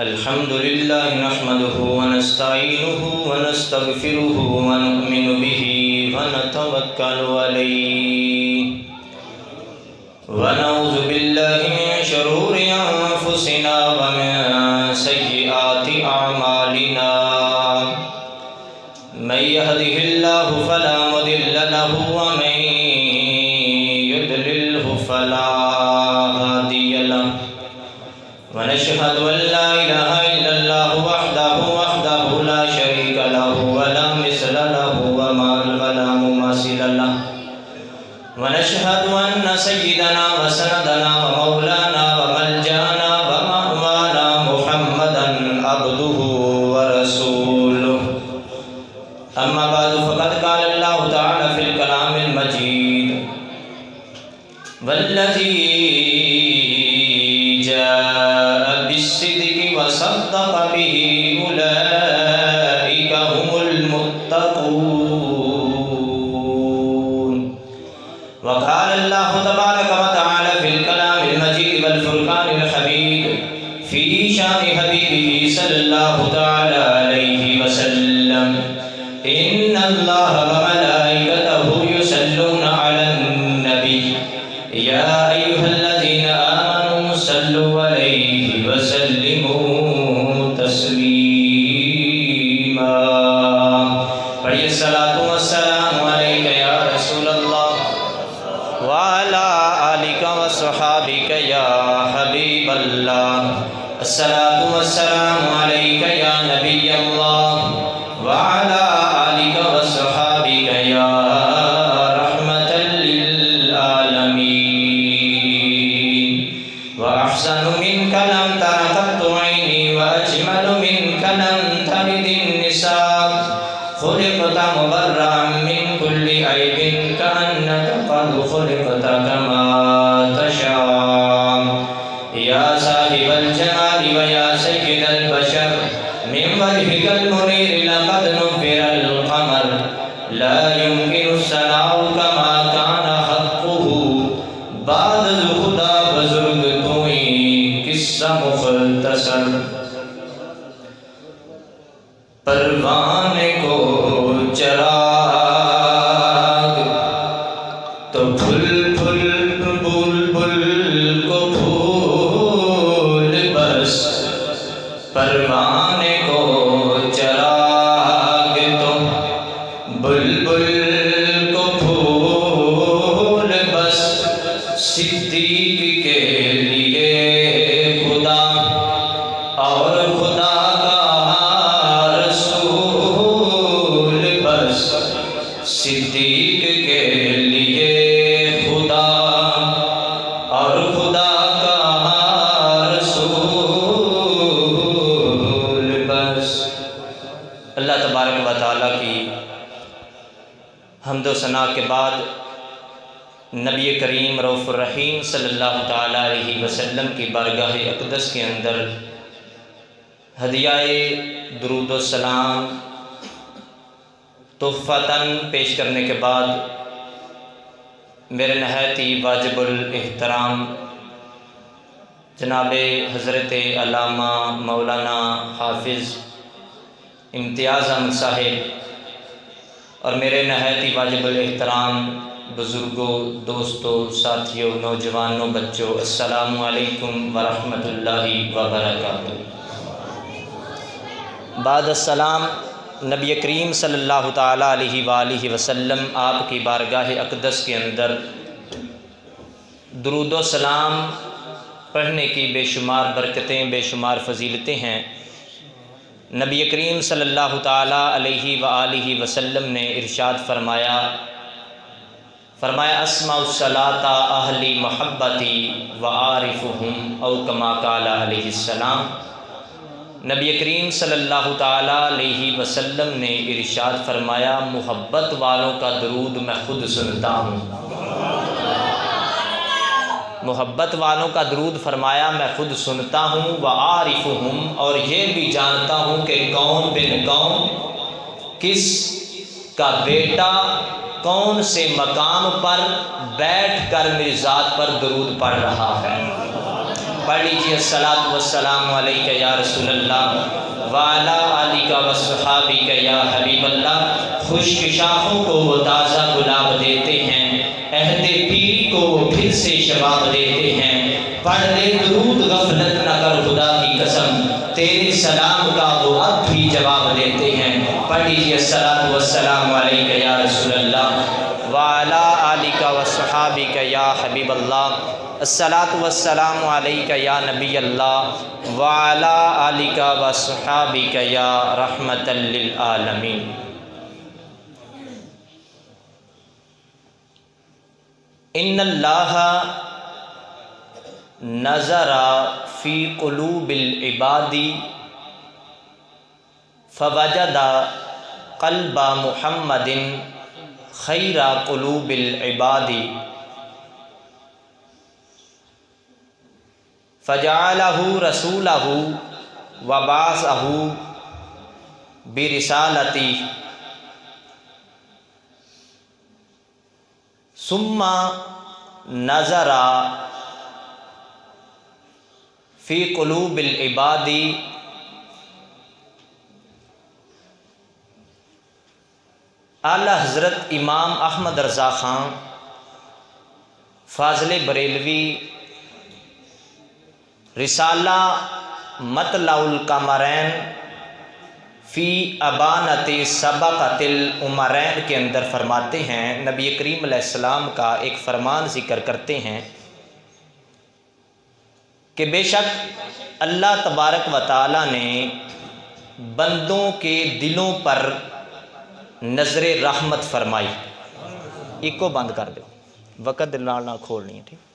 الحمد لله نحمده ونستعينه ونستغفره ونؤمن به ونتوكل عليه ونعوذ بالله من شرور أنفسنا ومن سيئات أعمالنا من يهده الله فلا مضل له ومن يضلله فلا هادي له ونشهد أن لا إله إلا الله وحده لا شريك له ولا مثل له ولا مماثل له ونشهد أن سيدنا وسندنا ومولانا وملجأنا ومأوانا محمدا عبده ورسوله أما بعد فقد قال الله تعالى في الكلام المجيد والذي جاء بالصدق وصدق به أولئك هم المتقون وقال الله تبارك وتعالى في الكلام المجيد والفرقان الحميد في شان حبيبه صلى الله تعالى عليه وسلم إن الله وملائكته يصلون على النبي يا أيها الذين آمنوا صلوا عليه وسلموا تسليما پڑھیے الصلاۃ والسلام علیک یا رسول اللہ وعلی آلک وصحابک یا حبیب اللہ الصلاۃ والسلام علیک یا نبی اللہ وعلی آلک وصحابک یا رحمۃ للعالمین وأحسن منك لم تر قط عيني وأجمل منك لم تلد النساء خلقت مبرأ من كل عيب كأنك قد خلقت كما تشاء يا صاحب الجمال ويا سيد البشر من وجهك المنير لقد نفر القمر لا يمكن الثناء كما كان حقه بعد الخدا بزرگ توئی قصہ مختصر پروانے کو چراغ تو پھل پھل بلبل کو پھول بس پروانے کو چراغ تو بلبل کو پھول بس صدیق کے لیے خدا اور خدا کا رسول بس صدیق کے لیے خدا اور خدا کا رسول بس۔ اللہ تبارک و تعالیٰ کی حمد و ثنا کے بعد نبی کریم رؤوف الرحیم صلی اللہ تعالیٰ علیہ وسلم کی بارگاہ اقدس کے اندر ہدیہ درود و سلام تحفتاً پیش کرنے کے بعد میرے نہایت ہی واجب الاحترام جناب حضرت علامہ مولانا حافظ امتیاز احمد صاحب اور میرے نہایت ہی واجب الاحترام بزرگوں، دوستوں، ساتھیوں، نوجوانوں، بچوں، السلام علیکم ورحمۃ اللہ وبرکاتہ۔ بعد السلام نبی کریم صلی اللہ تعالیٰ علیہ وآلہ وسلم آپ کی بارگاہ اقدس کے اندر درود و سلام پڑھنے کی بے شمار برکتیں، بے شمار فضیلتیں ہیں۔ نبی کریم صلی اللہ تعالیٰ علیہ وآلہ وسلم نے ارشاد فرمایا اسمع الصلاۃ اہلی محبتی وعارفہم او کما قال علیہ السلام۔ نبی کریم صلی اللہ تعالیٰ علیہ وسلم نے ارشاد فرمایا محبت والوں کا درود میں خود سنتا ہوں، محبت والوں کا درود فرمایا میں خود سنتا ہوں، وعارفہم اور یہ بھی جانتا ہوں کہ کون بن کون، کس کا بیٹا کون سے مقام پر بیٹھ کر میری ذات پر درود پڑھ رہا ہے۔ پڑھ لیجیے الصلاۃ والسلام علیک یا رسول اللہ وعلی آلک وصحابک یا حبیب اللہ۔ خشک شاخوں کو وہ تازہ گلاب دیتے ہیں، عہد پیری کو وہ پھر سے شباب دیتے ہیں۔ پڑھ لے درود غفلت نہ کر خدا کی قسم، تیرے سلام کا وہ اب بھی جواب دیتے ہیں۔ پڑھ لیجیے الصلاۃ والسلام علیک یا رسول اللہ وعلی آلک وصحابک یا حبیب اللہ۔ الصلاۃ والسلام علیک یا نبی اللہ وعلی آلک وصحابک یا رحمۃ للعالمین۔ ان اللہ نظر فی قلوب العباد فوجد قلب محمد خیر قلوب العباد فجعلہ رسولہ وبعثہ برسالتی ثم نظر فی قلوب العباد اعلیٰ حضرت امام احمد رضا خان فاضل بریلوی رسالہ مطلع القمرین فی ابانۃ سبقۃ العمرین کے اندر فرماتے ہیں، نبی کریم علیہ السلام کا ایک فرمان ذکر کرتے ہیں کہ بے شک اللہ تبارک و تعالیٰ نے بندوں کے دلوں پر نظر رحمت فرمائی۔ ایک کو بند کر دو، وقت دل نہ کھولنی ہے، ٹھیک۔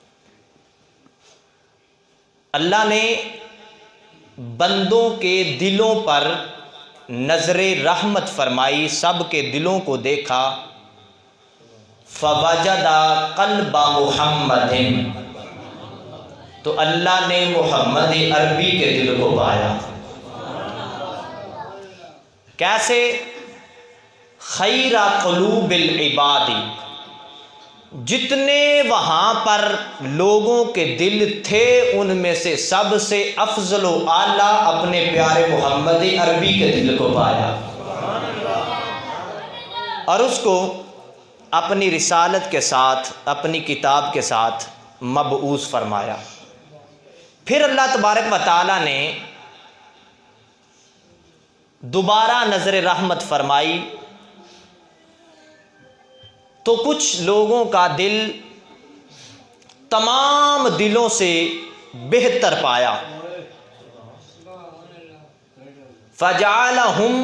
اللہ نے بندوں کے دلوں پر نظر رحمت فرمائی، سب کے دلوں کو دیکھا۔ فوجد قلب محمد، تو اللہ نے محمد عربی کے دل کو پایا۔ کیسے؟ خیر قلوب العباد، جتنے وہاں پر لوگوں کے دل تھے ان میں سے سب سے افضل و اعلیٰ اپنے پیارے محمد عربی کے دل کو پایا اور اس کو اپنی رسالت کے ساتھ، اپنی کتاب کے ساتھ مبعوث فرمایا۔ پھر اللہ تبارک و تعالیٰ نے دوبارہ نظر رحمت فرمائی تو کچھ لوگوں کا دل تمام دلوں سے بہتر پایا۔ فجعلہم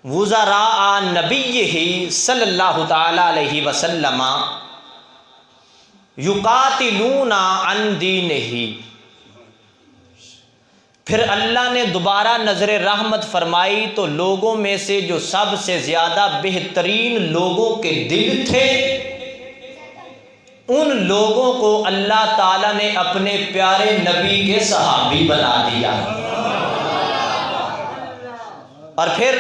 وزراء نبیہ صلی اللہ تعالی علیہ وسلم یقاتلون عن دینہ، پھر اللہ نے دوبارہ نظر رحمت فرمائی تو لوگوں میں سے جو سب سے زیادہ بہترین لوگوں کے دل تھے ان لوگوں کو اللہ تعالیٰ نے اپنے پیارے نبی کے صحابی بنا دیا۔ اور پھر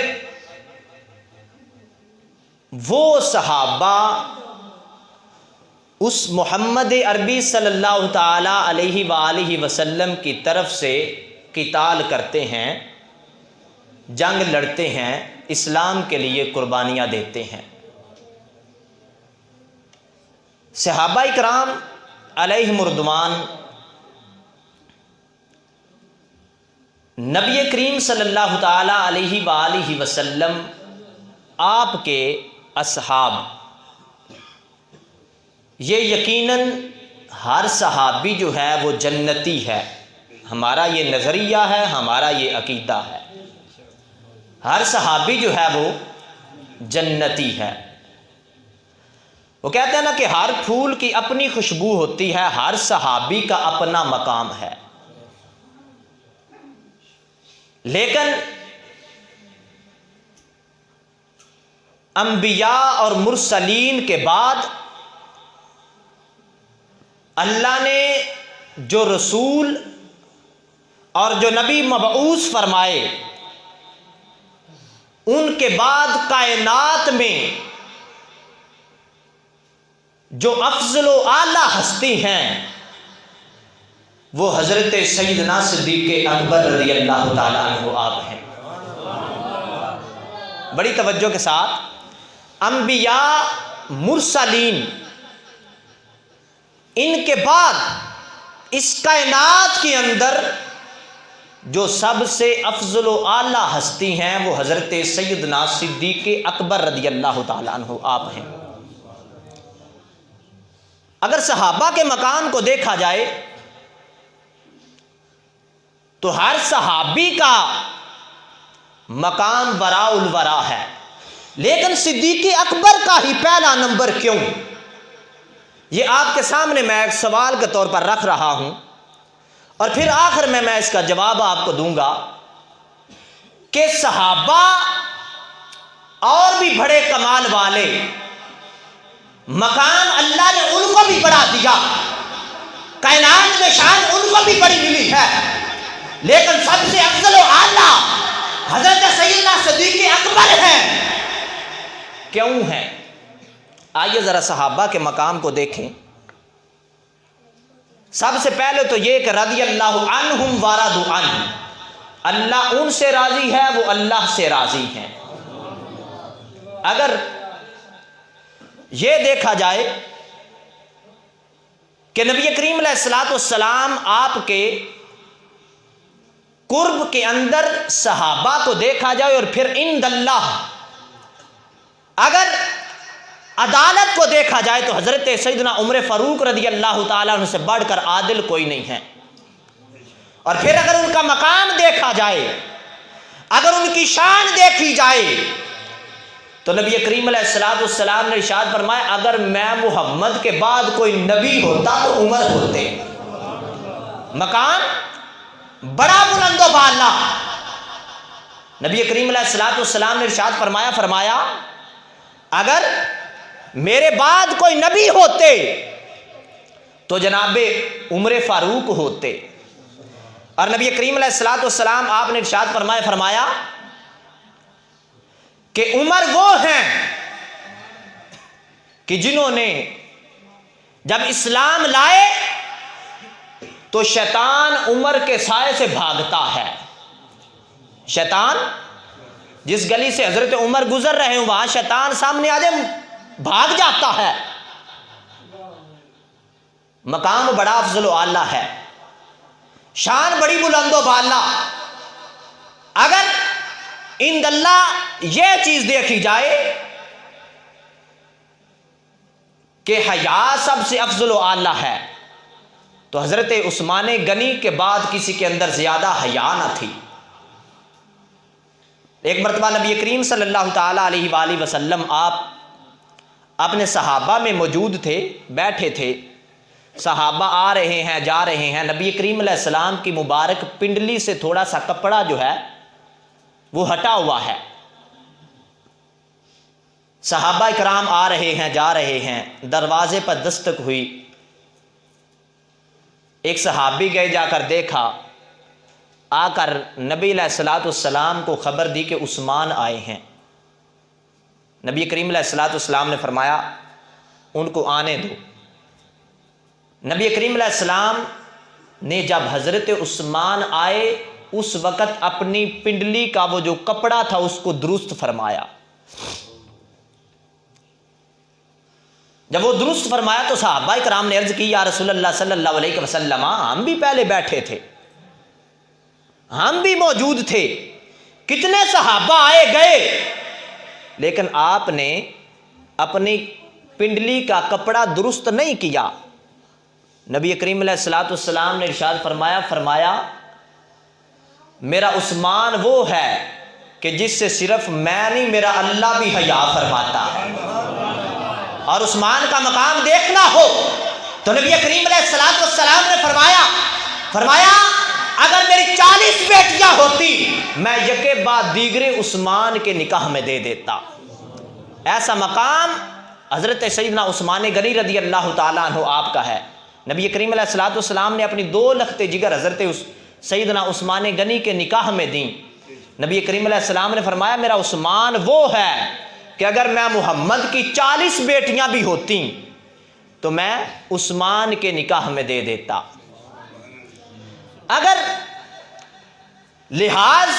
وہ صحابہ اس محمد عربی صلی اللہ تعالی علیہ وآلہ وسلم کی طرف سے قتال کرتے ہیں، جنگ لڑتے ہیں، اسلام کے لیے قربانیاں دیتے ہیں۔ صحابہ کرام علیہم رضوان نبی کریم صلی اللہ تعالی علیہ وآلہ وسلم آپ کے اصحاب، یہ یقیناً ہر صحابی جو ہے وہ جنتی ہے، ہمارا یہ نظریہ ہے، ہمارا یہ عقیدہ ہے، ہر صحابی جو ہے وہ جنتی ہے۔ وہ کہتے ہیں نا کہ ہر پھول کی اپنی خوشبو ہوتی ہے، ہر صحابی کا اپنا مقام ہے، لیکن انبیاء اور مرسلین کے بعد اللہ نے جو رسول اور جو نبی مبعوث فرمائے ان کے بعد کائنات میں جو افضل و اعلیٰ ہستی ہیں وہ حضرت سیدنا صدیق اکبر رضی اللہ تعالیٰ عنہ آپ ہیں۔ بڑی توجہ کے ساتھ، انبیاء مرسلین، ان کے بعد اس کائنات کے اندر جو سب سے افضل و اعلیٰ ہستی ہیں وہ حضرت سیدنا صدیق اکبر رضی اللہ تعالیٰ عنہ آپ ہیں۔ اگر صحابہ کے مقام کو دیکھا جائے تو ہر صحابی کا مقام وراء الورا ہے، لیکن صدیق اکبر کا ہی پہلا نمبر کیوں؟ یہ آپ کے سامنے میں ایک سوال کے طور پر رکھ رہا ہوں، اور پھر آخر میں اس کا جواب آپ کو دوں گا کہ صحابہ اور بھی بڑے کمال والے، مقام اللہ نے ان کو بھی بڑھا دیا، کائنات میں شان ان کو بھی بڑی ملی ہے، لیکن سب سے افضل و اعلیٰ حضرت سیدنا صدیق اکبر ہیں۔ کیوں ہے؟ آئیے ذرا صحابہ کے مقام کو دیکھیں۔ سب سے پہلے تو یہ کہ رضی اللہ عنہم ورضوا عنہ، اللہ ان سے راضی ہے، وہ اللہ سے راضی ہیں۔ اگر یہ دیکھا جائے کہ نبی کریم علیہ الصلوۃ والسلام آپ کے قرب کے اندر صحابہ کو دیکھا جائے، اور پھر عند اللہ اگر عدالت کو دیکھا جائے تو حضرت سیدنا عمر فاروق رضی اللہ تعالیٰ عنہ سے بڑھ کر عادل کوئی نہیں ہے۔ اور پھر اگر ان کا مقام دیکھا جائے، اگر ان کی شان دیکھی جائے، تو نبی کریم علیہ الصلوۃ والسلام نے ارشاد فرمایا اگر میں محمد کے بعد کوئی نبی ہوتا تو عمر ہوتے۔ مقام بڑا بلند و بالا۔ نبی کریم علیہ الصلوۃ والسلام نے ارشاد فرمایا اگر میرے بعد کوئی نبی ہوتے تو جناب عمر فاروق ہوتے۔ اور نبی کریم علیہ الصلوۃ والسلام آپ نے ارشاد فرمایا کہ عمر وہ ہیں کہ جنہوں نے جب اسلام لائے تو شیطان عمر کے سائے سے بھاگتا ہے۔ شیطان جس گلی سے حضرت عمر گزر رہے ہیں وہاں شیطان سامنے آ جائے بھاگ جاتا ہے۔ مقام بڑا افضل و اعلیٰ ہے، شان بڑی بلند و بالا۔ اگر عند اللہ یہ چیز دیکھی جائے کہ حیا سب سے افضل و اعلیٰ ہے تو حضرت عثمان غنی کے بعد کسی کے اندر زیادہ حیا نہ تھی۔ ایک مرتبہ نبی کریم صلی اللہ تعالیٰ علیہ وآلہ وسلم آپ اپنے صحابہ میں موجود تھے، بیٹھے تھے، صحابہ آ رہے ہیں جا رہے ہیں، نبی کریم علیہ السلام کی مبارک پنڈلی سے تھوڑا سا کپڑا جو ہے وہ ہٹا ہوا ہے۔ صحابہ کرام آ رہے ہیں جا رہے ہیں، دروازے پر دستک ہوئی، ایک صحابی گئے، جا کر دیکھا، آ کر نبی علیہ الصلوۃ والسلام کو خبر دی کہ عثمان آئے ہیں۔ نبی کریم علیہ الصلوۃ والسلام نے فرمایا ان کو آنے دو۔ نبی کریم علیہ السلام نے جب حضرت عثمان آئے اس وقت اپنی پنڈلی کا وہ جو کپڑا تھا اس کو درست فرمایا۔ جب وہ درست فرمایا تو صحابہ کرام نے عرض کی یا رسول اللہ صلی اللہ علیہ وسلم ہم بھی پہلے بیٹھے تھے، ہم بھی موجود تھے، کتنے صحابہ آئے گئے، لیکن آپ نے اپنی پنڈلی کا کپڑا درست نہیں کیا۔ نبی کریم علیہ الصلوۃ والسلام نے ارشاد فرمایا میرا عثمان وہ ہے کہ جس سے صرف میں نہیں میرا اللہ بھی حیا فرماتا ہے۔ اور عثمان کا مقام دیکھنا ہو تو نبی کریم علیہ الصلوۃ والسلام نے فرمایا اگر میری 40 بیٹیاں ہوتی میں یکے بعد دیگرے عثمان کے نکاح میں دے دیتا۔ ایسا مقام حضرت سیدنا عثمان غنی رضی اللہ تعالیٰ عنہ آپ کا ہے۔ نبی کریم علیہ الصلوۃ والسلام نے اپنی 2 لخت جگر حضرت سیدنا عثمان غنی کے نکاح میں دیں۔ نبی کریم علیہ السلام نے فرمایا میرا عثمان وہ ہے کہ اگر میں محمد کی 40 بیٹیاں بھی ہوتی تو میں عثمان کے نکاح میں دے دیتا۔ اگر لحاظ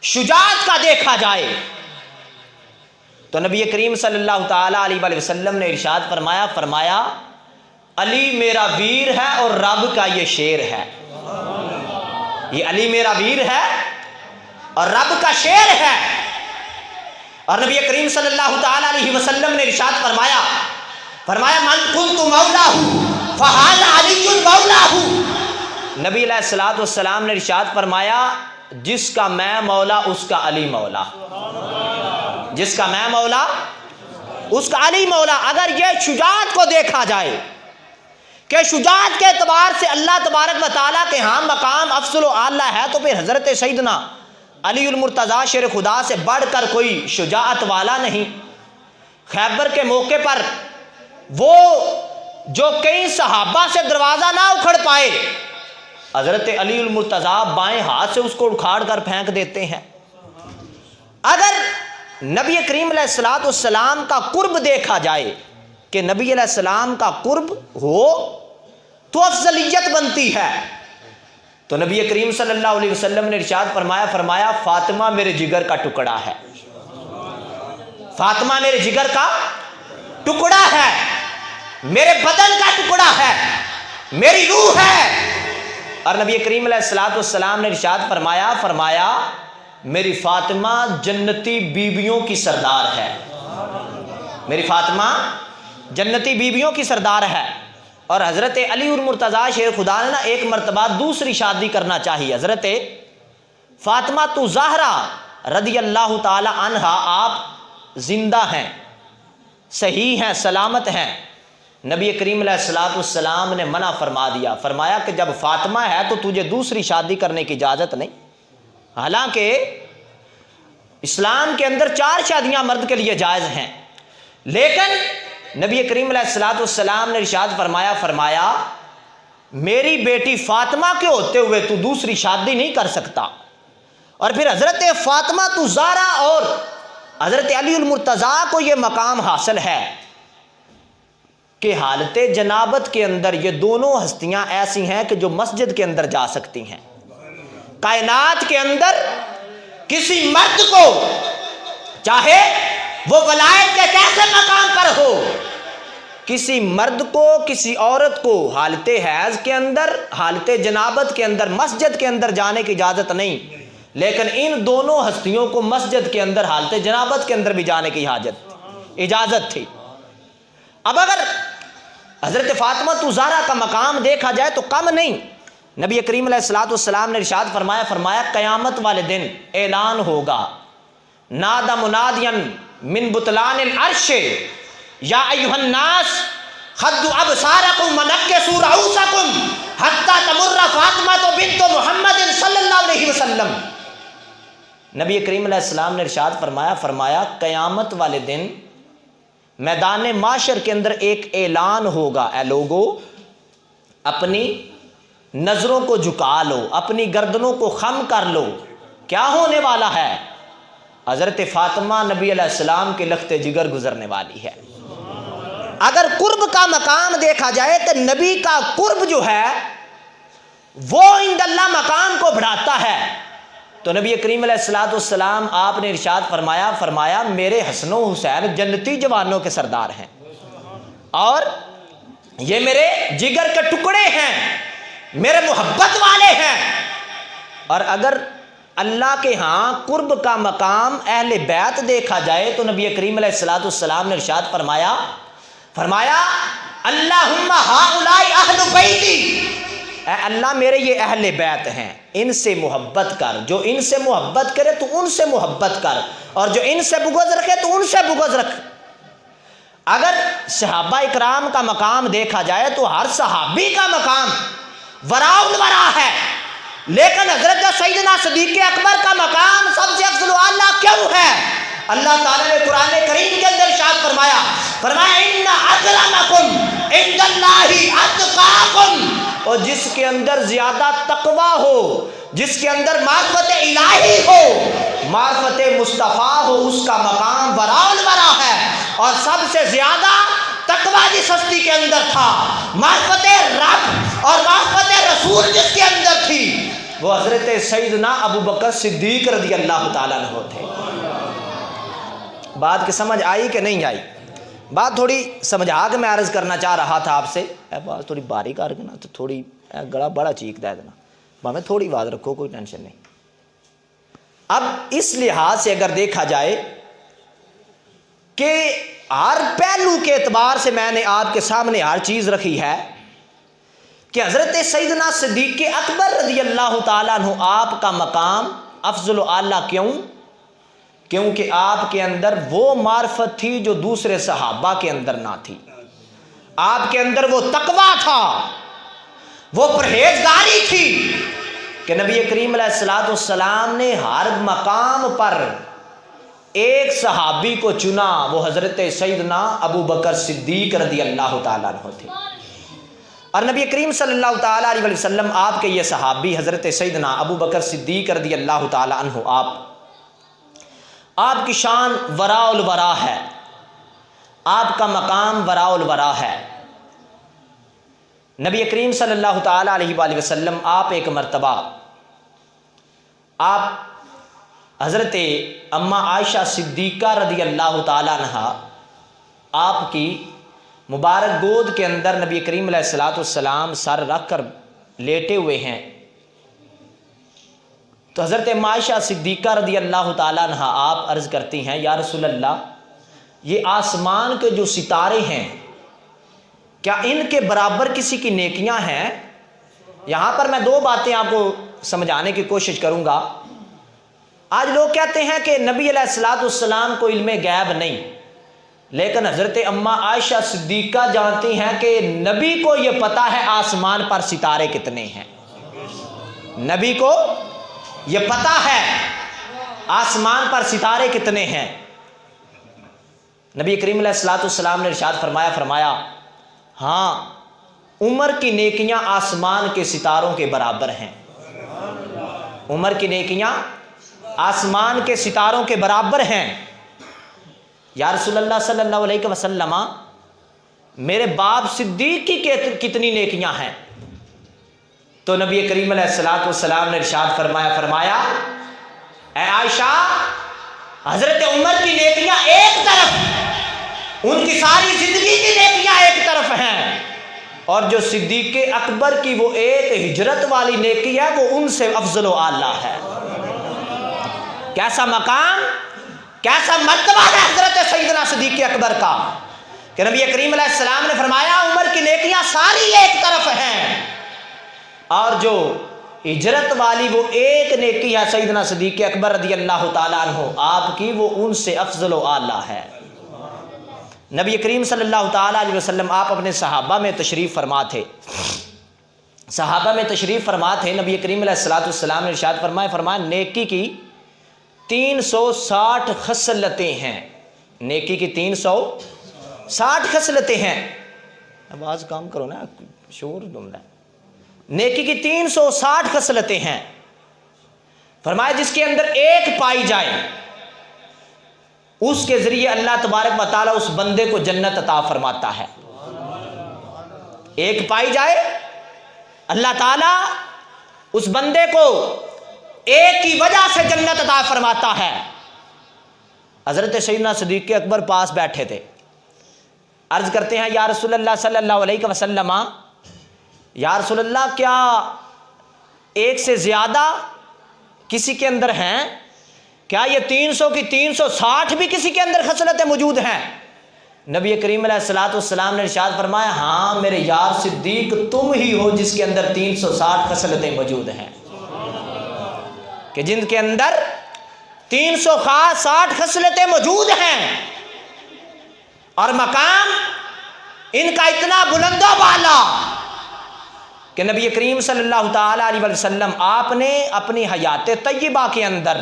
شجاعت کا دیکھا جائے تو نبی کریم صلی اللہ تعالی علیہ وسلم نے ارشاد فرمایا علی میرا ویر ہے اور رب کا یہ شیر ہے. یہ علی میرا ویر ہے اور رب کا شیر ہے. اور نبی کریم صلی اللہ تعالی علیہ وسلم نے ارشاد فرمایا من کنت مولاہ فہذا علی مولاہ. نبی علیہ الصلوۃ والسلام نے ارشاد فرمایا جس کا میں مولا اس کا علی مولا. جس کا میں مولا اس کا علی مولا. اگر یہ شجاعت کو دیکھا جائے کہ شجاعت کے اعتبار سے اللہ تبارک و تعالیٰ کے ہاں مقام افضل و اعلیٰ ہے تو پھر حضرت سیدنا علی المرتضیٰ شیر خدا سے بڑھ کر کوئی شجاعت والا نہیں. خیبر کے موقع پر وہ جو کئی صحابہ سے دروازہ نہ اکھڑ پائے، حضرت علی المرتضیٰ بائیں ہاتھ سے اس کو اکھاڑ کر پھینک دیتے ہیں. اگر نبی کریم علیہ الصلوۃ والسلام کا قرب دیکھا جائے کہ نبی علیہ السلام کا قرب ہو تو افضلیت بنتی ہے، تو نبی کریم صلی اللہ علیہ وسلم نے ارشاد فرمایا فاطمہ میرے جگر کا ٹکڑا ہے. فاطمہ میرے جگر کا ٹکڑا ہے، میرے بدن کا ٹکڑا ہے، میری روح ہے. اور نبی کریم علیہ الصلوۃ والسلام نے ارشاد فرمایا میری فاطمہ جنتی بیویوں کی سردار ہے. میری فاطمہ جنتی بیویوں کی سردار ہے. اور حضرت علی المرتضیٰ شیر خدا نے ایک مرتبہ دوسری شادی کرنا چاہیے. حضرت فاطمہ تو زہرا رضی اللہ تعالی عنہا آپ زندہ ہیں، صحیح ہیں، سلامت ہیں. نبی کریم علیہ الصلوۃ والسلام نے منع فرما دیا. فرمایا کہ جب فاطمہ ہے تو تجھے دوسری شادی کرنے کی اجازت نہیں. حالانکہ اسلام کے اندر 4 شادیاں مرد کے لیے جائز ہیں، لیکن نبی کریم علیہ الصلوۃ والسلام نے ارشاد فرمایا میری بیٹی فاطمہ کے ہوتے ہوئے تو دوسری شادی نہیں کر سکتا. اور پھر حضرت فاطمہ تو زہرا اور حضرت علی المرتضیٰ کو یہ مقام حاصل ہے کہ حالت جنابت کے اندر یہ دونوں ہستیاں ایسی ہیں کہ جو مسجد کے اندر جا سکتی ہیں. کائنات کے اندر کسی مرد کو چاہے وہ ولایت کے کیسے مقام پر ہو، کسی مرد کو کسی عورت کو حالت حیض کے اندر حالت جنابت کے اندر مسجد کے اندر جانے کی اجازت نہیں، لیکن ان دونوں ہستیوں کو مسجد کے اندر حالت جنابت کے اندر بھی جانے کی اجازت تھی. اب اگر حضرت فاطمہ زہرا کا مقام دیکھا جائے تو کم نہیں. نبی کریم علیہ الصلوۃ والسلام نے ارشاد فرمایا قیامت والے دن اعلان ہوگا نادى مناديا من بطلان العرش یا ایھا الناس خدوا ابصارکم ونکسوا رؤوسکم حتی تمر فاطمہ بنت محمد صلی اللہ علیہ وسلم. نبی کریم علیہ السلام نے ارشاد فرمایا قیامت والے دن میدان معاشر کے اندر ایک اعلان ہوگا، اے لوگو اپنی نظروں کو جھکا لو، اپنی گردنوں کو خم کر لو. کیا ہونے والا ہے؟ حضرت فاطمہ نبی علیہ السلام کے لخت جگر گزرنے والی ہے. اگر قرب کا مقام دیکھا جائے تو نبی کا قرب جو ہے وہ عند اللہ مقام کو بڑھاتا ہے. تو نبی کریم علیہ الصلوۃ والسلام آپ نے ارشاد فرمایا میرے حسن و حسین جنتی جوانوں کے سردار ہیں اور یہ میرے جگر کے ٹکڑے ہیں، میرے محبت والے ہیں. اور اگر اللہ کے ہاں قرب کا مقام اہل بیت دیکھا جائے تو نبی کریم علیہ الصلوۃ والسلام نے ارشاد فرمایا اللہم ہؤلاء اہل بیتی، اے اللہ میرے یہ اہل بیت ہیں، ان سے محبت کر. جو ان سے محبت کرے تو ان سے محبت کر، اور جو ان سے بغض رکھے تو ان سے بغض رکھ. اگر صحابہ اکرام کا مقام دیکھا جائے تو ہر صحابی کا مقام وراء الورا ہے، لیکن حضرت سیدنا صدیق اکبر کا مقام سب سے افضل اعلیٰ کیوں ہے؟ اللہ تعالیٰ نے قرآن کریم کے اندر ارشاد فرمایا ان اکرمکم عند اللہ اتقاکم. اور جس کے اندر زیادہ تقوی ہو، جس کے اندر معرفت الہی ہو، معرفت مصطفیٰ ہو، اس کا مقام وراء الورا ہے. اور سب سے زیادہ تقویٰ جس ہستی کے اندر تھا، معرفت رب اور معرفت رسول جس کے اندر تھی، وہ حضرت سیدنا ابو بکر صدیق رضی اللہ تعالیٰ عنہ تھے۔ بات کی سمجھ آئی کہ نہیں آئی؟ بات تھوڑی سمجھا کے میں عرض کرنا چاہ رہا تھا آپ سے، بات تھوڑی باریک آ رہی نا، تو تھوڑی گلا بڑا چیک دے دینا، ہمیں تھوڑی بات رکھو، کوئی ٹینشن نہیں۔ اب اس لحاظ سے اگر دیکھا جائے کہ ہر پہلو کے اعتبار سے میں نے آپ کے سامنے ہر چیز رکھی ہے کہ حضرت سیدنا صدیق اکبر رضی اللہ تعالیٰ عنہ آپ کا مقام افضل و اعلیٰ کیوں؟ کیونکہ آپ کے اندر وہ معرفت تھی جو دوسرے صحابہ کے اندر نہ تھی۔ آپ کے اندر وہ تقویٰ تھا، وہ پرہیزگاری تھی کہ نبی کریم علیہ السلام نے ہر مقام پر ایک صحابی کو چنا، وہ حضرت سیدنا ابو بکر صدیق رضی اللہ تعالیٰ عنہ تھے۔ اور نبی کریم صلی اللہ تعالیٰ علیہ وسلم آپ کے یہ صحابی حضرت سیدنا ابو بکر صدیق رضی اللہ تعالیٰ عنہ آپ کی شان وراء الورا ہے، آپ کا مقام وراء الورا ہے۔ نبی کریم صلی اللہ تعالیٰ علیہ وآلہ وسلم آپ ایک مرتبہ آپ حضرت اماں عائشہ صدیقہ رضی اللہ تعالیٰ عنہ آپ کی مبارک گود کے اندر نبی کریم علیہ السلام سر رکھ کر لیٹے ہوئے ہیں، تو حضرت اماں عائشہ صدیقہ رضی اللہ تعالیٰ عنہ آپ عرض کرتی ہیں، یا رسول اللہ، یہ آسمان کے جو ستارے ہیں کیا ان کے برابر کسی کی نیکیاں ہیں؟ یہاں پر میں دو باتیں آپ کو سمجھانے کی کوشش کروں گا۔ آج لوگ کہتے ہیں کہ نبی علیہ السلام کو علم غیب نہیں، لیکن حضرت اماں عائشہ صدیقہ جانتی ہیں کہ نبی کو یہ پتہ ہے آسمان پر ستارے کتنے ہیں، نبی کو یہ پتہ ہے آسمان پر ستارے کتنے ہیں۔ نبی کریم علیہ السلام نے ارشاد فرمایا ہاں، عمر کی نیکیاں آسمان کے ستاروں کے برابر ہیں، عمر کی نیکیاں آسمان کے ستاروں کے برابر ہیں۔ یا رسول اللہ صلی اللہ علیہ وسلم، میرے باپ صدیق کی کتنی نیکیاں ہیں؟ تو نبی کریم علیہ السلام نے ارشاد فرمایا اے عائشہ، حضرت عمر کی نیکیاں ایک طرف، ان کی ساری زندگی کی نیکیاں ایک طرف ہیں، اور جو صدیق اکبر کی وہ ایک ہجرت والی نیکی ہے وہ ان سے افضل و اعلیٰ ہے۔ کیسا مقام، کیسا مرتبہ ہے حضرت سیدنا صدیق اکبر کا کہ نبی کریم علیہ السلام نے فرمایا عمر کی نیکیاں ساری ایک طرف ہیں، اور جو ہجرت والی وہ ایک نیکی ہے سیدنا صدیق اکبر رضی اللہ تعالیٰ عنہ آپ کی، وہ ان سے افضل و اعلیٰ ہے۔ نبی کریم صلی اللہ تعالیٰ علیہ وسلم آپ اپنے صحابہ میں تشریف فرما تھے، نبی کریم علیہ السلام نے ارشاد فرمایا نیکی کی 360 خصلتیں ہیں، نیکی کی 360 خصلتیں ہیں۔ آواز کام کرو نا، شور دم ہے۔ نیکی کی 360 خصلتیں ہیں، فرمایا جس کے اندر ایک پائی جائے اس کے ذریعے اللہ تبارک و تعالیٰ اس بندے کو جنت عطا فرماتا ہے۔ ایک پائی جائے اللہ تعالیٰ اس بندے کو ایک کی وجہ سے جنت عطا فرماتا ہے۔ حضرت سیدنا صدیق اکبر پاس بیٹھے تھے، عرض کرتے ہیں یا رسول اللہ صلی اللہ علیہ وسلم، یا رسول اللہ کیا ایک سے زیادہ کسی کے اندر ہیں؟ کیا یہ 300 کی 360 بھی کسی کے اندر خصلتیں موجود ہیں؟ نبی کریم علیہ السلام نے ارشاد فرمایا ہاں میرے یار صدیق، تم ہی ہو جس کے اندر 360 خصلتیں موجود ہیں، کہ جن کے اندر 360 خصلتیں موجود ہیں، اور مقام ان کا اتنا بلند و بالا کہ نبی کریم صلی اللہ تعالیٰ علیہ وسلم آپ نے اپنی حیات طیبہ کے اندر،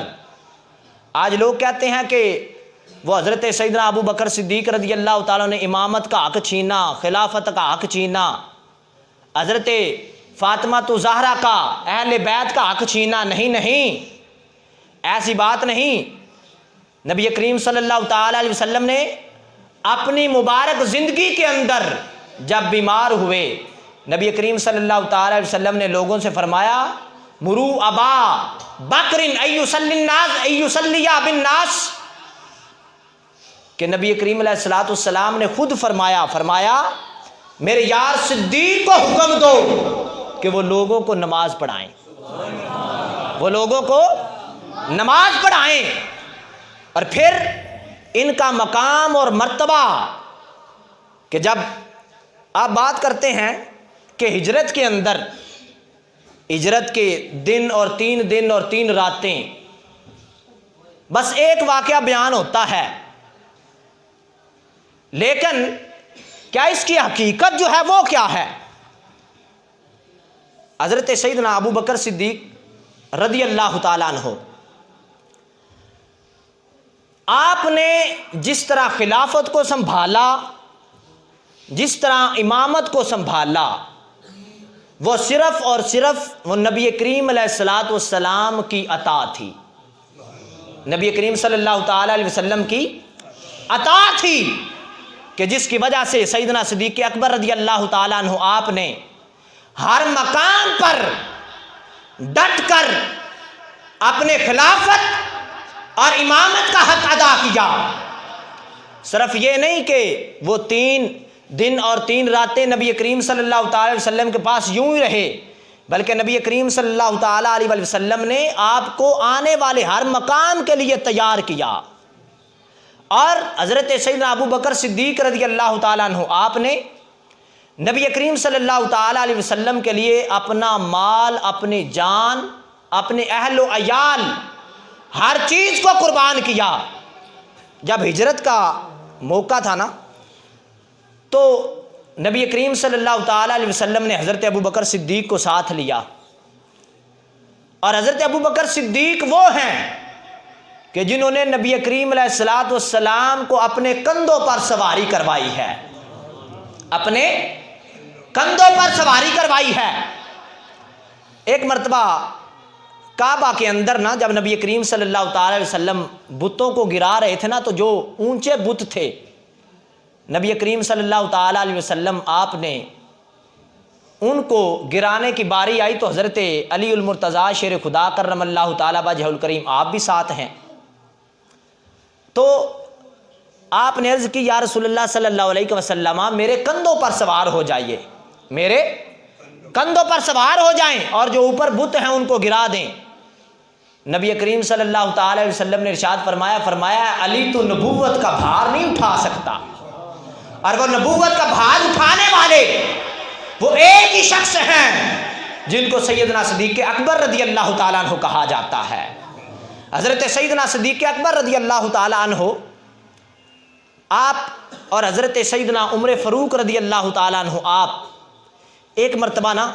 آج لوگ کہتے ہیں کہ وہ حضرت سیدنا ابو بکر صدیق رضی اللہ تعالیٰ نے امامت کا حق چھینا، خلافت کا حق چھینا، حضرت فاطمہ تو زہرا کا، اہل بیت کا حق چھینا، نہیں، ایسی بات نہیں۔ نبی کریم صلی اللہ تعالیٰ علیہ وسلم نے اپنی مبارک زندگی کے اندر جب بیمار ہوئے، نبی کریم صلی اللہ تعالی علیہ وسلم نے لوگوں سے فرمایا مرو ابا بکر ایصلی بالناس، کہ نبی کریم علیہ الصلوۃ والسلام نے خود فرمایا میرے یار صدیق کو حکم دو کہ وہ لوگوں کو نماز پڑھائیں، وہ لوگوں کو نماز پڑھائیں۔ اور پھر ان کا مقام اور مرتبہ کہ جب آپ بات کرتے ہیں کہ ہجرت کے اندر، ہجرت کے دن اور 3 دن اور 3 راتیں، بس ایک واقعہ بیان ہوتا ہے، لیکن کیا اس کی حقیقت جو ہے وہ کیا ہے؟ حضرت سیدنا ابو بکر صدیق رضی اللہ تعالیٰ عنہ، آپ نے جس طرح خلافت کو سنبھالا، جس طرح امامت کو سنبھالا، وہ صرف اور صرف وہ نبی کریم علیہ الصلوۃ والسلام کی عطا تھی، نبی کریم صلی اللہ تعالی علیہ وسلم کی عطا تھی، کہ جس کی وجہ سے سیدنا صدیق اکبر رضی اللہ تعالیٰ عنہ آپ نے ہر مقام پر ڈٹ کر اپنے خلافت اور امامت کا حق ادا کیا۔ صرف یہ نہیں کہ وہ 3 دن اور 3 راتیں نبی کریم صلی اللہ تعالی علیہ وسلم کے پاس یوں ہی رہے، بلکہ نبی کریم صلی اللہ تعالی علیہ وسلم نے آپ کو آنے والے ہر مقام کے لیے تیار کیا۔ اور حضرت سیدنا ابو بکر صدیق رضی اللہ تعالیٰ عنہ، آپ نے نبی کریم صلی اللہ تعالی علیہ وسلم کے لیے اپنا مال، اپنی جان، اپنے اہل و عیال، ہر چیز کو قربان کیا۔ جب ہجرت کا موقع تھا نا، تو نبی کریم صلی اللہ تعالی علیہ وسلم نے حضرت ابو بکر صدیق کو ساتھ لیا، اور حضرت ابو بکر صدیق وہ ہیں کہ جنہوں نے نبی کریم علیہ الصلوۃ والسلام کو اپنے کندھوں پر سواری کروائی ہے، اپنے کندھوں پر سواری کروائی ہے۔ ایک مرتبہ کعبہ کے اندر نا، جب نبی کریم صلی اللہ تعالی علیہ وسلم بتوں کو گرا رہے تھے نا، تو جو اونچے بت تھے، نبی کریم صلی اللہ تعالی علیہ وسلم آپ نے ان کو گرانے کی باری آئی تو حضرت علی المرتضیٰ شیر خدا کرم اللہ تعالی وجہہ الکریم آپ بھی ساتھ ہیں، تو آپ نے عرض کی یا رسول اللہ صلی اللہ علیہ وسلم میرے کندھوں پر سوار ہو جائیے، میرے کندھوں پر سوار ہو جائیں اور جو اوپر بت ہیں ان کو گرا دیں۔ نبی کریم صلی اللہ تعالی علیہ وسلم نے ارشاد فرمایا علی تو نبوت کا بھار نہیں اٹھا سکتا، اور وہ نبوت کا بھار اٹھانے والے وہ ایک ہی شخص ہیں جن کو سیدنا صدیق اکبر رضی اللہ تعالیٰ عنہ کہا جاتا ہے۔ حضرت سیدنا صدیق اکبر رضی اللہ تعالیٰ عنہ آپ اور حضرت سیدنا عمر فاروق رضی اللہ تعالیٰ عنہ آپ ایک مرتبہ نا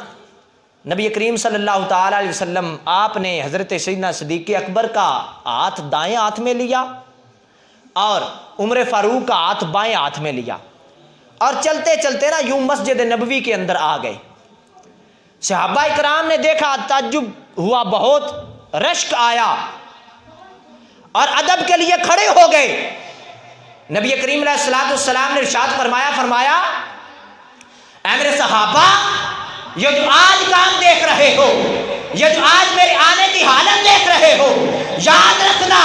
نبی کریم صلی اللہ تعالیٰ علیہ وسلم آپ نے حضرت سیدنا صدیق اکبر کا ہاتھ دائیں ہاتھ میں لیا اور عمر فاروق کا ہاتھ بائیں ہاتھ میں لیا، اور چلتے چلتے نا یوں مسجد نبوی کے اندر آ گئے۔ صحابہ کرام نے دیکھا، تعجب ہوا، بہت رشک آیا، اور ادب کے لیے کھڑے ہو گئے۔ نبی کریم علیہ الصلوۃ والسلام نے ارشاد فرمایا اے میرے صحابہ، یہ جو آج کام دیکھ رہے ہو، یہ جو آج میرے آنے کی حالت دیکھ رہے ہو، یاد رکھنا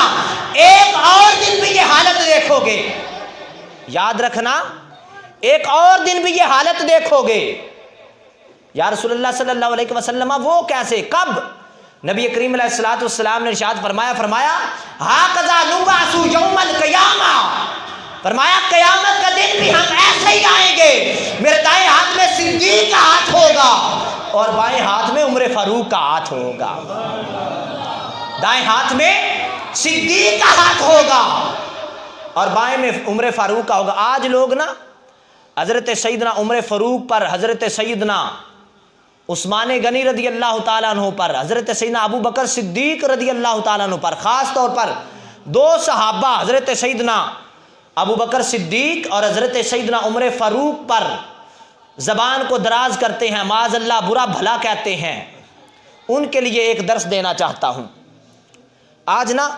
ایک اور دن بھی یہ حالت دیکھو گے، یاد رکھنا ایک اور دن بھی یہ حالت دیکھو گے۔ یا رسول اللہ صلی اللہ علیہ وسلم وہ کیسے، کب؟ نبی کریم علیہ الصلوۃ والسلام نے ارشاد فرمایا ہاکذا نبعث یوم القیامہ، فرمایا قیامت کا دن بھی ہم ایسے ہی آئیں گے، میرے دائیں ہاتھ میں صدیق کا ہاتھ ہوگا اور بائیں ہاتھ میں عمر فاروق کا ہاتھ ہوگا، دائیں ہاتھ میں صدیق کا ہاتھ ہوگا اور بائیں میں عمر فاروق کا ہوگا۔ آج لوگ نا حضرت سیدنا عمر فاروق پر، حضرت سیدنا عثمان غنی رضی اللہ تعالیٰ عنہ پر، حضرت سیدنا ابو بکر صدیق رضی اللہ تعالیٰ عنہ پر، خاص طور پر 2 صحابہ حضرت سیدنا ابو بکر صدیق اور حضرت سیدنا عمر فاروق پر زبان کو دراز کرتے ہیں، معاذ اللہ برا بھلا کہتے ہیں۔ ان کے لیے ایک درس دینا چاہتا ہوں۔ آج نا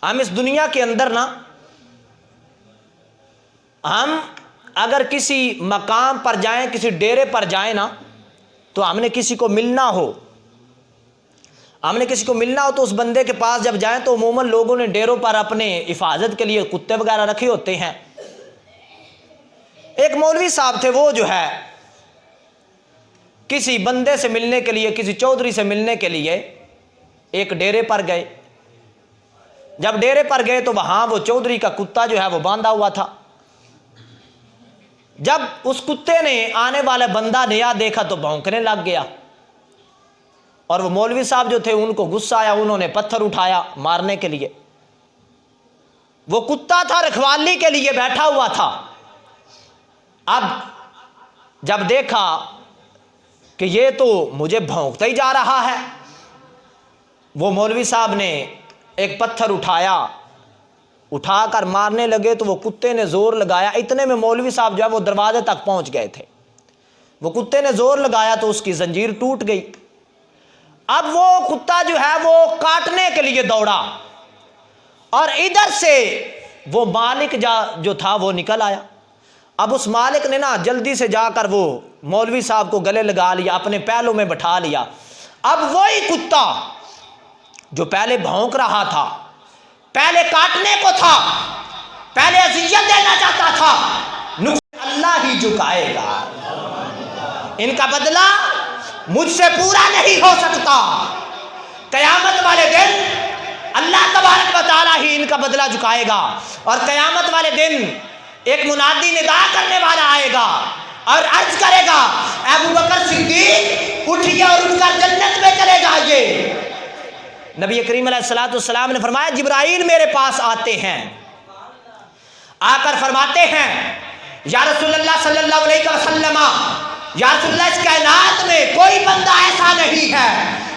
ہم اس دنیا کے اندر نا ہم اگر کسی مقام پر جائیں، کسی ڈیرے پر جائیں نا، تو ہم نے کسی کو ملنا ہو تو اس بندے کے پاس جب جائیں تو عموماً لوگوں نے ڈیروں پر اپنے حفاظت کے لیے کتے وغیرہ رکھے ہوتے ہیں۔ ایک مولوی صاحب تھے، وہ جو ہے کسی بندے سے ملنے کے لیے، کسی چودھری سے ملنے کے لیے ایک ڈیرے پر گئے۔ جب ڈیرے پر گئے تو وہاں وہ چودھری کا کتا جو ہے وہ باندھا ہوا تھا۔ جب اس کتے نے آنے والا بندہ نیا دیکھا تو بھونکنے لگ گیا، اور وہ مولوی صاحب جو تھے ان کو غصہ آیا، انہوں نے پتھر اٹھایا مارنے کے لیے۔ وہ کتا تھا، رکھوالی کے لیے بیٹھا ہوا تھا۔ اب جب دیکھا کہ یہ تو مجھے بھونکتا ہی جا رہا ہے، وہ مولوی صاحب نے ایک پتھر اٹھا کر مارنے لگے تو وہ کتے نے زور لگایا۔ اتنے میں مولوی صاحب جو ہے وہ دروازے تک پہنچ گئے تھے۔ وہ کتے نے زور لگایا تو اس کی زنجیر ٹوٹ گئی۔ اب وہ کتا جو ہے وہ کاٹنے کے لیے دوڑا، اور ادھر سے وہ مالک جو تھا وہ نکل آیا۔ اب اس مالک نے نا جلدی سے جا کر وہ مولوی صاحب کو گلے لگا لیا، اپنے پہلوں میں بٹھا لیا۔ اب وہی کتا جو پہلے بھونک رہا تھا، پہلے کاٹنے کو تھا، پہلے اذیت دینا چاہتا تھا، نقصان اللہ ہی چکائے گا۔ ان کا بدلہ مجھ سے پورا نہیں ہو سکتا۔ قیامت والے دن اللہ تبارک و تعالیٰ ہی ان کا بدلہ چکائے گا، اور قیامت والے دن ایک منادی ندا کرنے والا آئے گا اور عرض کرے گا، ابو بکر صدیق اٹھیے اور اٹھ کر جنت میں چلے جائیے۔ نبی کریم علیہ السلام نے فرمایا، جبرائیل میرے پاس آتے ہیں، آ کر فرماتے ہیں، یا رسول اللہ صلی اللہ علیہ وسلم، یا رسول اللہ، اس کائنات میں کوئی بندہ ایسا نہیں ہے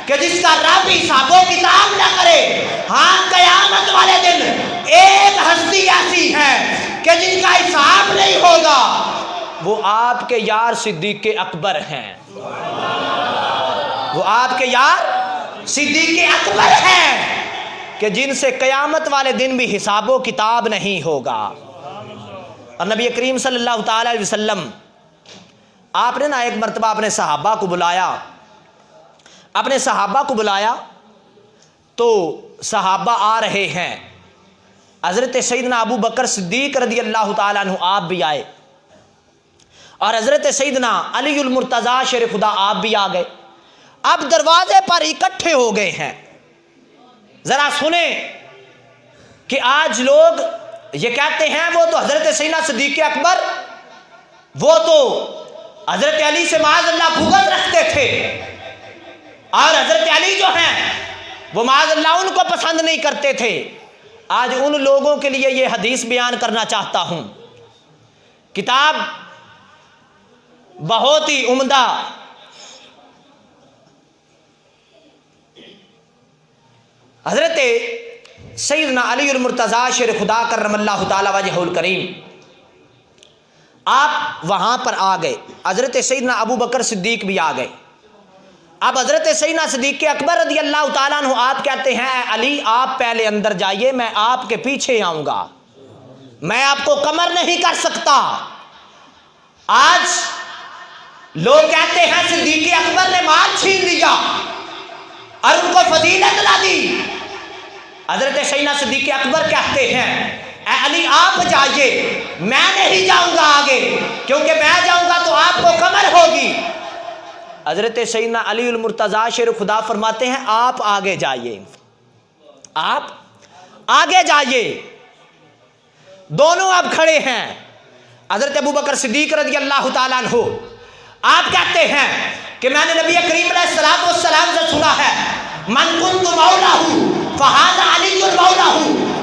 کہ جس کا رب حساب و کتاب نہ کرے۔ ہاں، قیامت والے دن ایک ہستی ایسی ہے کہ جن کا حساب نہیں ہوگا، وہ آپ کے یار صدیق اکبر ہیں۔ وہ آپ کے یار صدیق اکبر ہیں کہ جن سے قیامت والے دن بھی حساب و کتاب نہیں ہوگا۔ اور نبی کریم صلی اللہ تعالی علیہ وسلم، آپ نے نا ایک مرتبہ اپنے صحابہ کو بلایا تو صحابہ آ رہے ہیں۔ حضرت سیدنا ابو بکر صدیق رضی اللہ تعالیٰ عنہ آپ بھی آئے، اور حضرت سیدنا علی المرتضیٰ شیر خدا آپ بھی آ گئے۔ اب دروازے پر اکٹھے ہو گئے ہیں۔ ذرا سنیں کہ آج لوگ یہ کہتے ہیں وہ تو حضرت سیدنا صدیق اکبر، وہ تو حضرت علی سے معاذ اللہ بغض رکھتے تھے، اور حضرت علی جو ہیں وہ معاذ اللہ ان کو پسند نہیں کرتے تھے۔ آج ان لوگوں کے لیے یہ حدیث بیان کرنا چاہتا ہوں۔ کتاب بہت ہی عمدہ، حضرت سیدنا علی المرتضیٰ شیر خدا کرم اللہ تعالی وجہہ الکریم، آپ وہاں پر آ گئے۔ حضرت سیدنا ابو بکر صدیق بھی آ گئے۔ اب حضرت سیدنا صدیق اکبر رضی اللہ تعالیٰ عنہ آپ کہتے ہیں، اے علی آپ پہلے اندر جائیے، میں آپ کے پیچھے آؤں گا، میں آپ کو کمر نہیں کر سکتا۔ آج لوگ کہتے ہیں صدیق اکبر نے مال چھین لیا اور ان کو فضیلت لا دی۔ حضرت سیدنا صدیق اکبر کہتے ہیں، اے علی آپ جائیے، میں نہیں جاؤں گا آگے، کیونکہ میں جاؤں گا تو آپ کو کمر ہوگی۔ حضرت سیدنا علی المرتضیٰ شیر خدا فرماتے ہیں، آپ آگے جائیے، آپ آگے جائیے۔ دونوں اب کھڑے ہیں۔ حضرت ابو بکر صدیق رضی اللہ تعالیٰ عنہ آپ کہتے ہیں کہ میں نے نبی کریم علیہ السلام سے سنا ہے، من کنت مولاہ فہذا علی مولاہ،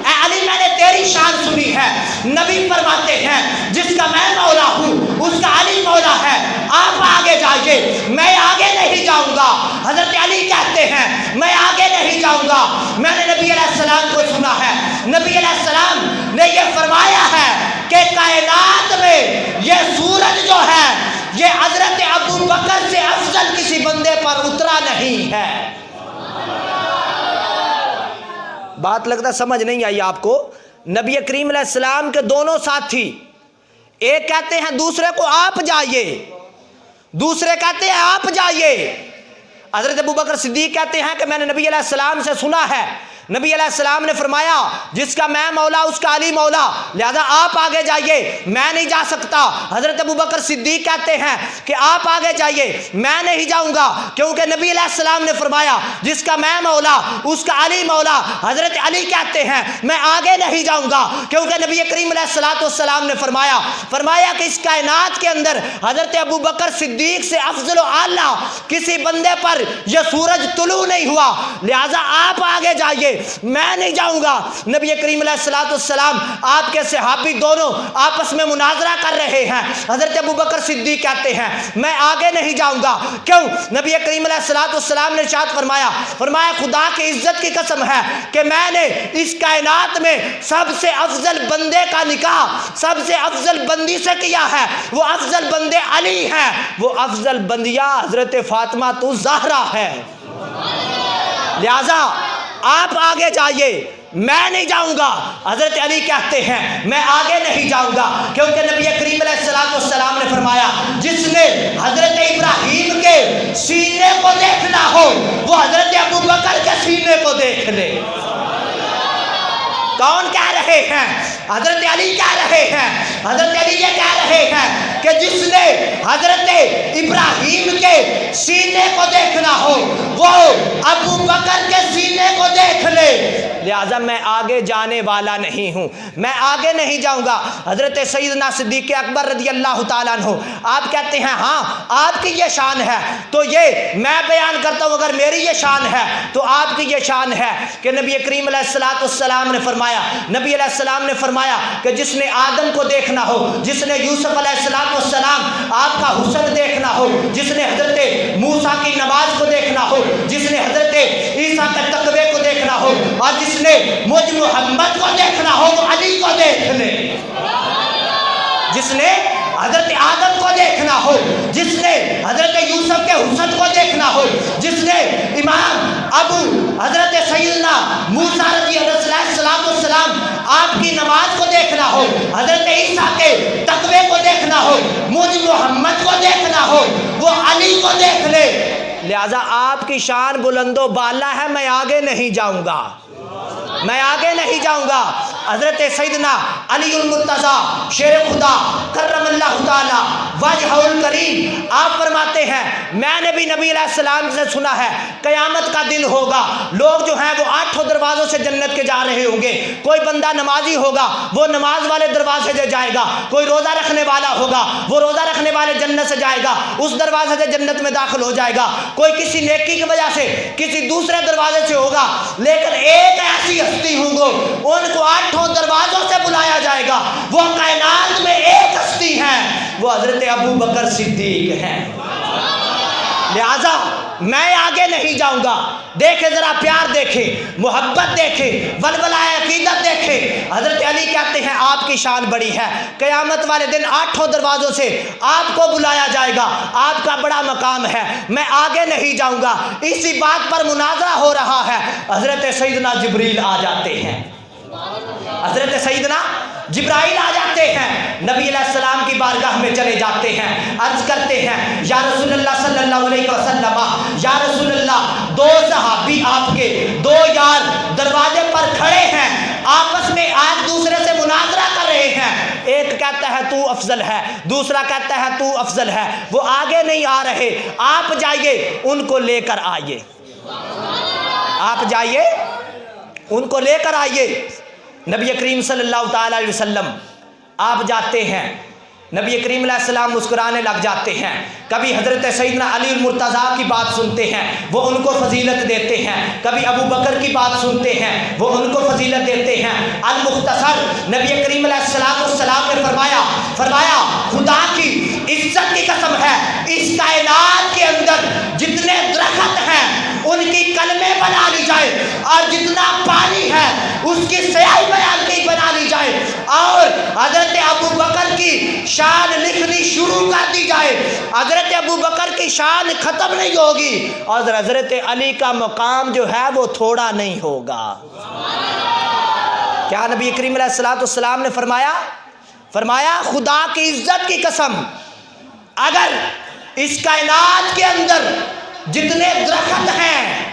اے علی میں نے تیری شان سنی ہے۔ نبی فرماتے ہیں جس کا میں مولا ہوں اس کا علی مولا ہے، آپ آگے جائیے، میں آگے نہیں جاؤں گا۔ حضرت علی کہتے ہیں میں آگے نہیں جاؤں گا، میں نے نبی علیہ السلام کو سنا ہے، نبی علیہ السلام نے یہ فرمایا ہے کہ کائنات میں یہ سورج جو ہے یہ حضرت ابو بکر سے افضل کسی بندے پر اترا نہیں ہے۔ بات لگتا سمجھ نہیں آئی آپ کو۔ نبی کریم علیہ السلام کے دونوں ساتھی ایک کہتے ہیں دوسرے کو آپ جائیے، دوسرے کہتے ہیں آپ جائیے۔ حضرت ابوبکر صدیق کہتے ہیں کہ میں نے نبی علیہ السلام سے سنا ہے، نبی علیہ السلام نے فرمایا جس کا میں مولا اس کا علی مولا، لہذا آپ آگے جائیے، میں نہیں جا سکتا۔ حضرت ابوبکر صدیق کہتے ہیں کہ آپ آگے جائیے، میں نہیں جاؤں گا، کیونکہ نبی علیہ السلام نے فرمایا جس کا میں مولا اس کا علی مولا۔ حضرت علی کہتے ہیں میں آگے نہیں جاؤں گا، کیونکہ نبی کریم علیہ السلام نے فرمایا کہ اس کائنات کے اندر حضرت ابوبکر صدیق سے افضل و اعلیٰ کسی بندے پر یہ سورج طلوع نہیں ہوا، لہذا آپ آگے جائیے، میں نہیں جاؤں گا۔ نبی کریم علیہ السلام آپ کے صحابی دونوں آپس میں مناظرہ کر رہے ہیں۔ حضرت ابوبکر صدیق کہتے ہیں میں آگے نہیں جاؤں گا، کیوں؟ نبی کریم علیہ السلام نے ارشاد فرمایا خدا کی عزت کی قسم ہے کہ میں نے اس کائنات میں سب سے افضل بندے کا نکاح سب سے افضل بندی سے کیا ہے، وہ افضل بندے علی ہیں، وہ افضل بندیاں حضرت فاطمہ تو زہرا ہے، لہذا آپ آگے جائیے، میں نہیں جاؤں گا۔ حضرت علی کہتے ہیں میں آگے نہیں جاؤں گا، کیونکہ نبی کریم علیہ السلام نے فرمایا جس نے حضرت ابراہیم کے سینے کو دیکھنا ہو وہ حضرت ابوبکر کے سینے کو دیکھ لے۔ کون کہہ رہے ہیں؟ حضرت علی کہہ رہے ہیں۔ حضرت علی یہ کہہ رہے ہیں کہ جس نے حضرت ابراہیم کے سینے کو دیکھنا ہو وہ ابوبکر کے سینے کو دیکھ لے، لہذا میں آگے جانے والا نہیں ہوں، میں آگے نہیں جاؤں گا۔ حضرت سیدنا صدیق اکبر رضی اللہ تعالیٰ عنہ آپ کہتے ہیں ہاں آپ کی یہ شان ہے تو یہ میں بیان کرتا ہوں، اگر میری یہ شان ہے تو آپ کی یہ شان ہے کہ نبی کریم علیہ السلام نے فرمایا، نبی علیہ السلام نے فرمایا کہ جس نے آدم کو دیکھنا ہو، جس نے یوسف علیہ السلام آپ کا حسن دیکھنا ہو، جس نے حضرت موسیٰ کی نماز کو دیکھنا ہو، جس نے حضرت عیسیٰ کے تقوی کو دیکھنا ہو، اور جس نے مجھ محمد کو دیکھنا ہو وہ علی کو دیکھ لے۔ جس نے حضرت آدم کو دیکھنا ہو، جس نے حضرت یوسف کے حسن کو دیکھنا ہو، جس نے امام ابو حضرت سیدنا موسیٰ رضی اللہ السلام آپ کی نماز کو دیکھنا ہو، حضرت عیسیٰ کے تقوی کو دیکھنا ہو، مجھ محمد کو دیکھنا ہو وہ علی کو دیکھ لے، لہذا آپ کی شان بلند و بالا ہے، میں آگے نہیں جاؤں گا، میں آگے نہیں جاؤں گا۔ حضرت سیدنا علی المرتضیٰ شیر خدا کرم اللہ تعالی وجہہ الکریم آپ فرماتے ہیں میں نے بھی نبی علیہ السلام سے سنا ہے قیامت کا دن ہوگا، لوگ جو ہیں وہ 8 دروازوں سے جنت کے جا رہے ہوں گے، کوئی بندہ نمازی ہوگا وہ نماز والے دروازے سے جائے گا، کوئی روزہ رکھنے والا ہوگا وہ روزہ رکھنے والے جنت سے جائے گا، اس دروازے سے جنت میں داخل ہو جائے گا، کوئی کسی نیکی کی وجہ سے کسی دوسرے دروازے سے ہوگا، لیکن ایک ایسی ہستی ہوں گے ان کو 8 دروازوں سے بلایا جائے گا، وہ کائنات میں ایک ہستی ہیں، وہ حضرت ابوبکر صدیق ہیں، لہذا میں آگے نہیں جاؤں گا۔ دیکھیں ذرا پیار دیکھیں، محبت دیکھیں، ولولہ عقیدت دیکھیں۔ حضرت علی کہتے ہیں آپ کی شان بڑی ہے، قیامت والے دن 8 دروازوں سے آپ کو بلایا جائے گا، آپ کا بڑا مقام ہے، میں آگے نہیں جاؤں گا۔ اسی بات پر مناظرہ ہو رہا ہے، حضرت سیدنا جبریل آ جاتے ہیں، حضرت سیدنا جبرائیل آ جاتے ہیں، نبی علیہ السلام کی بارگاہ میں چلے جاتے ہیں، عرض کرتے ہیں یا رسول اللہ صلی اللہ علیہ وسلم، یا رسول اللہ 2 صحابی آپ کے 2 یار دروازے پر کھڑے ہیں، آپس میں آج دوسرے سے مناظرہ کر رہے ہیں، ایک کہتا ہے تو افضل ہے، دوسرا کہتا ہے تو افضل ہے، وہ آگے نہیں آ رہے، آپ جائیے ان کو لے کر آئیے، آپ جائیے ان کو لے کر آئیے۔ نبی کریم صلی اللہ تعالیٰ علیہ وسلم آپ جاتے ہیں، نبی کریم علیہ السلام مسکرانے لگ جاتے ہیں، کبھی حضرت سیدنا علی المرتضیٰ کی بات سنتے ہیں وہ ان کو فضیلت دیتے ہیں، کبھی ابو بکر کی بات سنتے ہیں وہ ان کو فضیلت دیتے ہیں۔ المختصر نبی کریم علیہ السلام نے فرمایا خدا کی عزت کی قسم ہے اس کائنات کے اندر جتنے درخت ہیں ان کی کلمے بنا لی جائے اور جتنا پانی ہے اس کی سیاہی بنا لی جائے اور حضرت ابو بکر کی شان لکھنی شروع کر دی جائے، حضرت ابو بکر کی شان ختم نہیں ہوگی اور حضرت علی کا مقام جو ہے وہ تھوڑا نہیں ہوگا۔ کیا نبی کریم علیہ السلام نے فرمایا فرمایا خدا کی عزت کی قسم اگر اس کائنات کے اندر جتنے درخت ہیں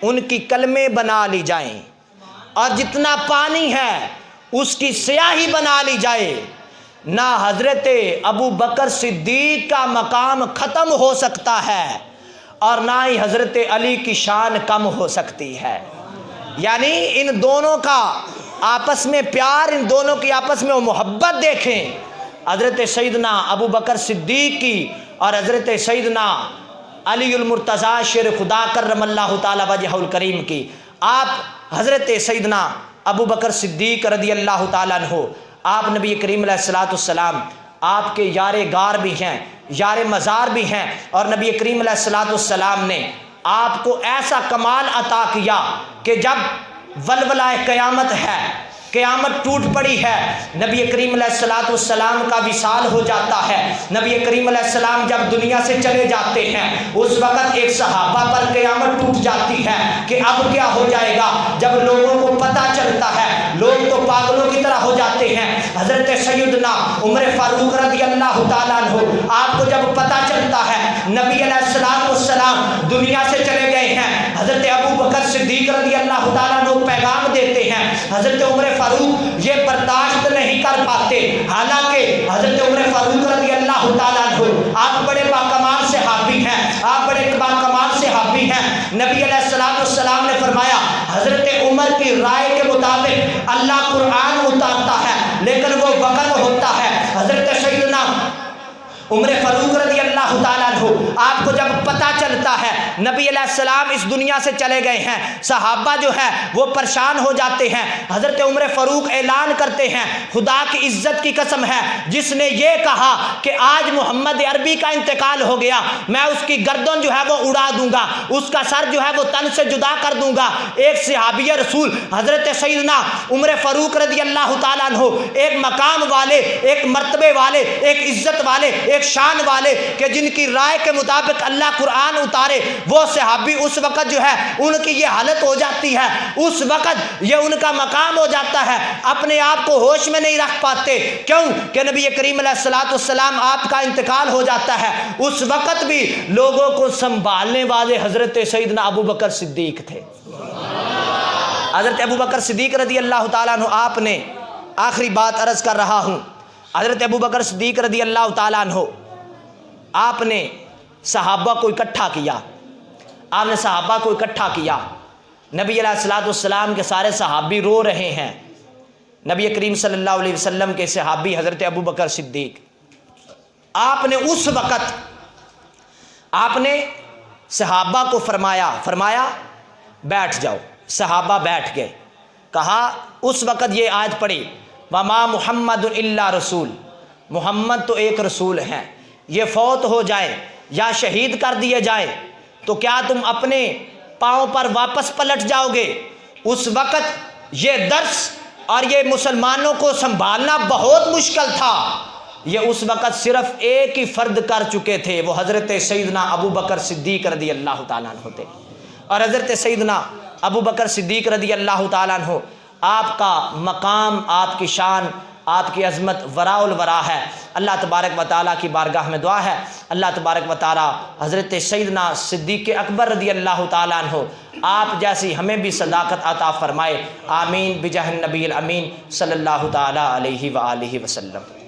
ان کی کلمیں بنا لی جائیں اور جتنا پانی ہے اس کی سیاہی بنا لی جائے، نہ حضرت ابو بکر صدیق کا مقام ختم ہو سکتا ہے اور نہ ہی حضرت علی کی شان کم ہو سکتی ہے۔ یعنی ان دونوں کا آپس میں پیار، ان دونوں کی آپس میں وہ محبت دیکھیں، حضرت سیدنا ابو بکر صدیق کی اور حضرت سیدنا علی المرتضیٰ شیر خدا کرم اللہ تعالی وجہہ الکریم کی۔ آپ حضرت سیدنا ابو بکر صدیق رضی اللہ تعالیٰ عنہ، آپ نبی کریم علیہ الصلوۃ والسلام آپ کے یار غار بھی ہیں، یار مزار بھی ہیں، اور نبی کریم علیہ الصلوۃ والسلام نے آپ کو ایسا کمال عطا کیا کہ جب ولولہ قیامت ہے، قیامت ٹوٹ پڑی ہے، نبی کریم علیہ الصلوۃ والسلام کا وصال ہو جاتا ہے، نبی کریم علیہ السلام جب دنیا سے چلے جاتے ہیں، اس وقت ایک صحابہ پر قیامت ٹوٹ جاتی ہے کہ اب کیا ہو جائے گا۔ جب لوگوں کو پتہ چلتا ہے، لوگ تو پاگلوں کی طرح ہو جاتے ہیں۔ حضرت سیدنا عمر فاروق رضی اللہ تعالیٰ عنہ، آپ کو جب پتہ چلتا ہے نبی علیہ الصلوۃ والسلام دنیا سے چلے گئے ہیں، حضرت ابو بکر صدیق رضی اللہ تعالیٰ عنہ پیغام دیتے ہیں، حضرت عمر فاروق یہ برداشت نہیں کر پاتے، حالانکہ حضرت عمر فاروق رضی اللہ تعالیٰ عنہ آپ بڑے باکمال صحابی ہیں، آپ بڑے باکمال صحابی ہیں۔ نبی علیہ الصلوۃ والسلام نے فرمایا حضرت عمر کی رائے کے مطابق اللہ قرآن اتارتا ہے لیکن وہ وقت ہوتا ہے۔ حضرت سیدنا عمر فاروق رضی اللہ تعالیٰ عنہ، آپ کو جب پتہ چلتا ہے نبی علیہ السلام اس دنیا سے چلے گئے ہیں، صحابہ جو ہے وہ پریشان ہو جاتے ہیں۔ حضرت عمر فاروق اعلان کرتے ہیں، خدا کی عزت کی قسم ہے جس نے یہ کہا کہ آج محمد عربی کا انتقال ہو گیا، میں اس کی گردن جو ہے وہ اڑا دوں گا، اس کا سر جو ہے وہ تن سے جدا کر دوں گا۔ ایک صحابی رسول حضرت سیدنا عمر فاروق رضی اللہ تعالیٰ عنہ، ایک مقام والے، ایک مرتبے والے، ایک عزت والے، ایک شان والے کہ جن کی رائے کے مطابق اللہ قرآن اتارے، وہ صحابی اس وقت جو ہے ان کی یہ حالت ہو جاتی ہے، اس وقت یہ ان کا مقام ہو جاتا ہے، اپنے آپ کو ہوش میں نہیں رکھ پاتے۔ کیوں کہ نبی کریم علیہ الصلوۃ والسلام آپ کا انتقال ہو جاتا ہے۔ اس وقت بھی لوگوں کو سنبھالنے والے حضرت سیدنا ابو بکر صدیق تھے۔ حضرت ابو بکر صدیق رضی اللہ تعالیٰ عنہ، آپ نے آخری بات عرض کر رہا ہوں، حضرت ابو بکر صدیق رضی اللہ تعالیٰ عنہ آپ نے صحابہ کو اکٹھا کیا، آپ نے صحابہ کو اکٹھا کیا۔ نبی علیہ الصلوۃ والسلام کے سارے صحابی رو رہے ہیں، نبی کریم صلی اللہ علیہ وسلم کے صحابی حضرت ابو بکر صدیق، آپ نے اس وقت آپ نے صحابہ کو فرمایا بیٹھ جاؤ۔ صحابہ بیٹھ گئے۔ کہا اس وقت یہ آیت پڑھی، وما محمد الا رسول، محمد تو ایک رسول ہیں، یہ فوت ہو جائے یا شہید کر دیے جائے تو کیا تم اپنے پاؤں پر واپس پلٹ جاؤ گے؟ اس وقت یہ درس اور یہ مسلمانوں کو سنبھالنا بہت مشکل تھا۔ یہ اس وقت صرف ایک ہی فرد کر چکے تھے، وہ حضرت سیدنا ابو بکر صدیق رضی اللہ تعالیٰ عنہ تھے۔ اور حضرت سیدنا ابو بکر صدیق رضی اللہ تعالیٰ عنہ، آپ کا مقام، آپ کی شان، آپ کی عظمت وراء الورا ہے۔ اللہ تبارک و تعالیٰ کی بارگاہ میں دعا ہے، اللہ تبارک و تعالیٰ حضرت سیدنا صدیق اکبر رضی اللہ تعالیٰ عنہ آپ جیسی ہمیں بھی صداقت عطا فرمائے۔ آمین بجاہ النبی الامین صلی اللہ تعالیٰ علیہ وآلہ وسلم۔